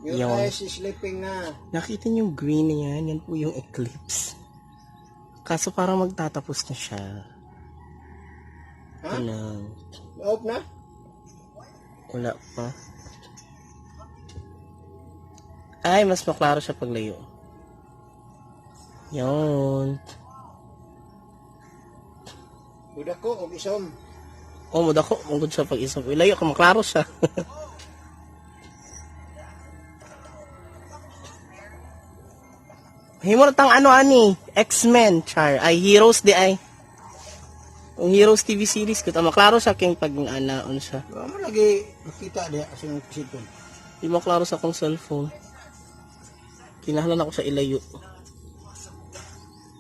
Yung guys is sleeping na. Nakita niyo yung green na yan? Yan po yung Eclipse. Kaso parang magtatapos na siya. Ha? Ano? Off na? Wala pa. Ay, mas maklaro siya paglayo. Yun. Muda ko, o isom. Oh, muda ko. Mungkod siya pag isom. Ilayo ko, maklaro siya. Himo tang ano ani, X-Men char ay Heroes di ay. Ang Heroes TV series kita maklaro sa king pag anaon siya. Mo lagi makita diha sa cellphone. Di maklaro sa akong cellphone. Kinahanglan ako sa ilayo.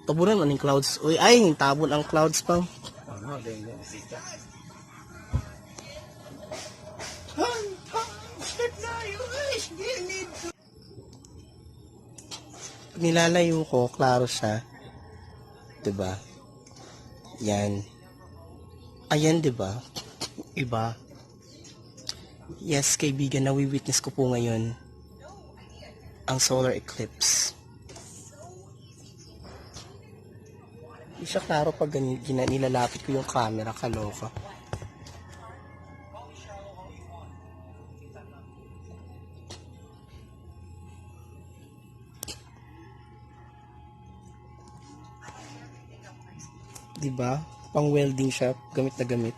Tabunan man ning clouds. Uy ay tabon ang clouds pa. Ano din mo kita. Step na you guys, need to nilalayo ko, klaro siya. Diba? Yan. Ayan, diba? Iba. Yes, kaibigan, nawi-witness ko po ngayon ang solar eclipse. Hindi siya klaro pag nilalapit ko yung camera, kaloka. Diba? Pang welding shop, gamit na gamit.